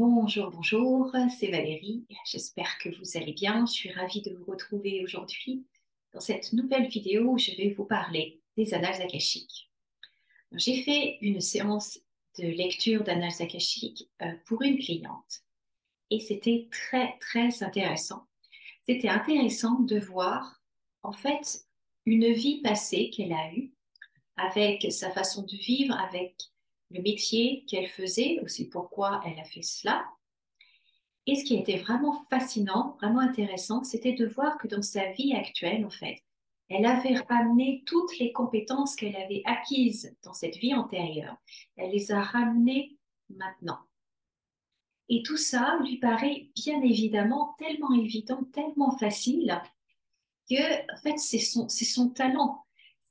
Bonjour, bonjour, c'est Valérie. J'espère que vous allez bien. Je suis ravie de vous retrouver aujourd'hui dans cette nouvelle vidéo où je vais vous parler des annales akashiques. J'ai fait une séance de lecture d'annales akashiques pour une cliente et c'était très, très intéressant. C'était intéressant de voir en fait une vie passée qu'elle a eue avec sa façon de vivre, avec le métier qu'elle faisait, aussi pourquoi elle a fait cela. Et ce qui était vraiment fascinant, vraiment intéressant, c'était de voir que dans sa vie actuelle, en fait, elle avait ramené toutes les compétences qu'elle avait acquises dans cette vie antérieure. Elle les a ramenées maintenant. Et tout ça lui paraît bien évidemment tellement évident, tellement facile que, en fait, c'est son talent,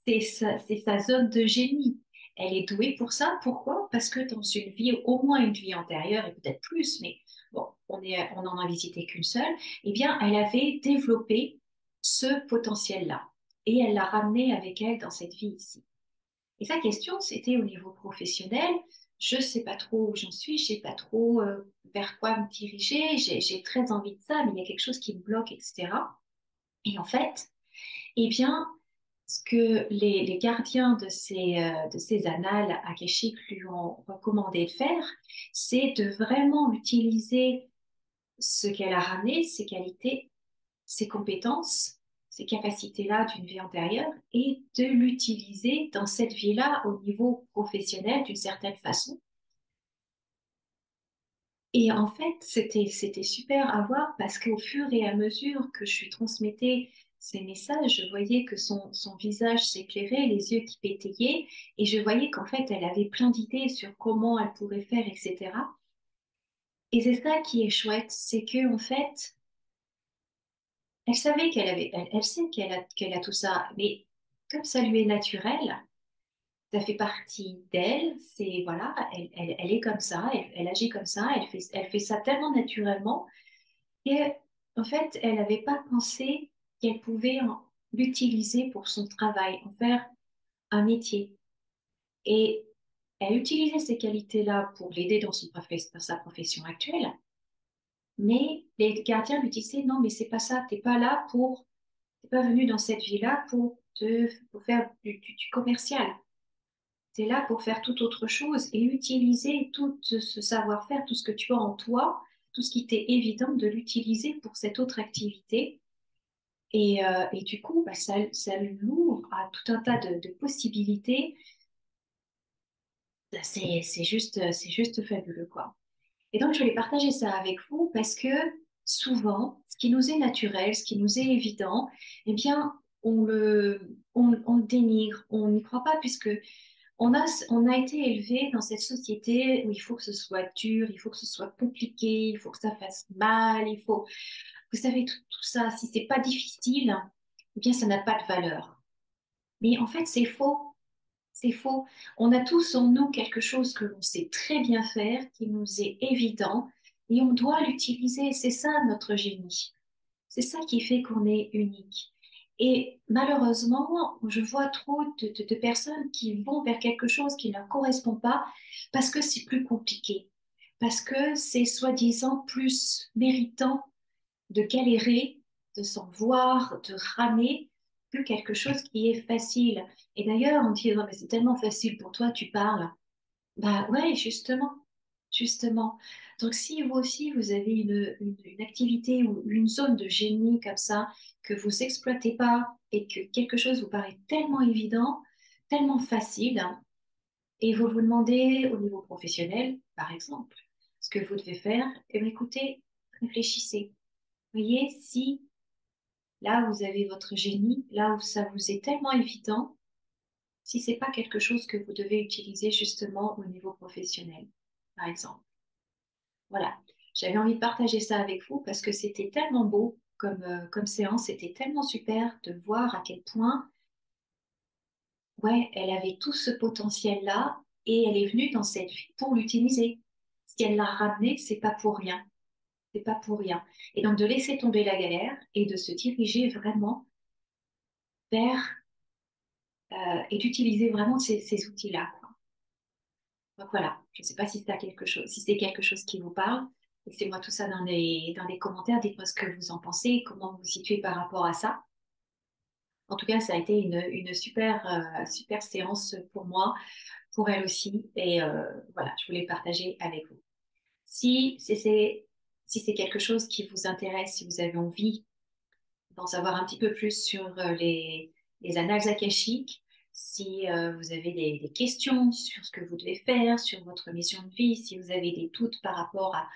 c'est sa zone de génie. Elle est douée pour ça. Pourquoi? Parce que dans une vie, au moins une vie antérieure, et peut-être plus, mais bon, on n'en a visité qu'une seule, eh bien, elle avait développé ce potentiel-là. Et elle l'a ramené avec elle dans cette vie ici. Et sa question, c'était au niveau professionnel. Je ne sais pas trop où j'en suis, je ne sais pas trop vers quoi me diriger, j'ai très envie de ça, mais il y a quelque chose qui me bloque, etc. Et en fait, eh bien, ce que les gardiens de ces annales akashiques lui ont recommandé de faire, c'est de vraiment utiliser ce qu'elle a ramené, ses qualités, ses compétences, ces capacités-là d'une vie antérieure, et de l'utiliser dans cette vie-là au niveau professionnel d'une certaine façon. Et en fait, c'était super à voir parce qu'au fur et à mesure que je lui transmettais ces messages, je voyais que son visage s'éclairait, les yeux qui pétillaient, et je voyais qu'en fait, elle avait plein d'idées sur comment elle pourrait faire, etc. Et c'est ça qui est chouette, c'est que en fait, elle savait elle sait qu'elle a tout ça, mais comme ça lui est naturel, ça fait partie d'elle, c'est voilà, elle est comme ça, elle agit comme ça, elle fait ça tellement naturellement. Et en fait, elle n'avait pas pensé qu'elle pouvait l'utiliser pour son travail, en faire un métier. Et elle utilisait ces qualités-là pour l'aider dans sa profession actuelle. Mais les gardiens lui disaient, non, mais c'est pas ça, t'es pas venu dans cette vie-là pour faire du commercial. T'es là pour faire toute autre chose et utiliser tout ce savoir-faire, tout ce que tu as en toi, tout ce qui t'est évident de l'utiliser pour cette autre activité. Et du coup, bah, ça l'ouvre à tout un tas de possibilités. C'est juste fabuleux, quoi. Et donc, je voulais partager ça avec vous parce que souvent, ce qui nous est naturel, ce qui nous est évident, eh bien, on le dénigre, on n'y croit pas puisque on a été élevé dans cette société où il faut que ce soit dur, il faut que ce soit compliqué, il faut que ça fasse mal, il faut, vous savez, tout ça. Si c'est pas difficile, eh bien, ça n'a pas de valeur. Mais en fait, c'est faux. C'est faux. On a tous en nous quelque chose que l'on sait très bien faire, qui nous est évident, et on doit l'utiliser. C'est ça notre génie. C'est ça qui fait qu'on est unique. Et malheureusement, je vois trop de personnes qui vont vers quelque chose qui ne leur correspond pas parce que c'est plus compliqué, parce que c'est soi-disant plus méritant de galérer, de s'en voir, de ramer, que quelque chose qui est facile. Et d'ailleurs, on dit, non, mais c'est tellement facile pour toi, tu parles. Bah ouais, justement, justement. Donc si vous aussi, vous avez une activité ou une zone de génie comme ça, que vous exploitez pas et que quelque chose vous paraît tellement évident, tellement facile, hein, et vous vous demandez au niveau professionnel, par exemple, ce que vous devez faire, eh bien, écoutez, réfléchissez. Voyez si là où vous avez votre génie, là où ça vous est tellement évident, si c'est pas quelque chose que vous devez utiliser justement au niveau professionnel, par exemple. Voilà. J'avais envie de partager ça avec vous parce que c'était tellement beau comme séance, c'était tellement super de voir à quel point, ouais, elle avait tout ce potentiel-là et elle est venue dans cette vie pour l'utiliser. Ce qu'elle l'a ramené, c'est pas pour rien. C'est pas pour rien. Et donc de laisser tomber la galère et de se diriger vraiment vers et d'utiliser vraiment ces outils-là, quoi. Donc voilà, je ne sais pas si c'est quelque chose qui vous parle. Laissez-moi tout ça dans les commentaires. Dites-moi ce que vous en pensez, comment vous vous situez par rapport à ça. En tout cas, ça a été une super, super séance pour moi, pour elle aussi. Et voilà, je voulais partager avec vous. Si c'est quelque chose qui vous intéresse, si vous avez envie d'en savoir un petit peu plus sur les annales akashiques, si vous avez des questions sur ce que vous devez faire, sur votre mission de vie, si vous avez des doutes par rapport à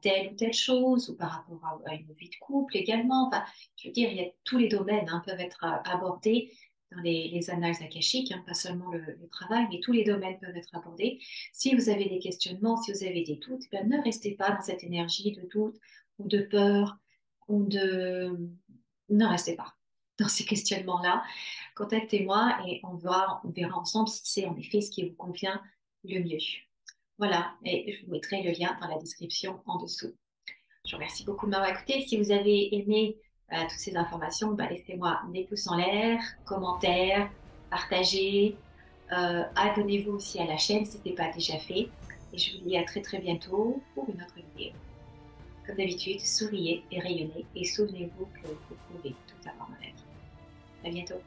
telle ou telle chose, ou par rapport à une vie de couple également, enfin, je veux dire, il y a tous les domaines peuvent être abordés dans les annales akashiques, pas seulement le travail, mais tous les domaines peuvent être abordés. Si vous avez des questionnements, si vous avez des doutes, eh bien, ne restez pas dans cette énergie de doute ou de peur ou de ne restez pas dans ces questionnements-là. Contactez-moi et on verra ensemble si c'est en effet ce qui vous convient le mieux. Voilà, et je vous mettrai le lien dans la description en dessous. Je vous remercie beaucoup de m'avoir écouté. Si vous avez aimé toutes ces informations, laissez-moi des pouces en l'air, commentaires, partagez, abonnez-vous aussi à la chaîne si ce n'est pas déjà fait. Et je vous dis à très très bientôt pour une autre vidéo. Comme d'habitude, souriez et rayonnez et souvenez-vous que vous pouvez tout avoir dans la vie. À bientôt.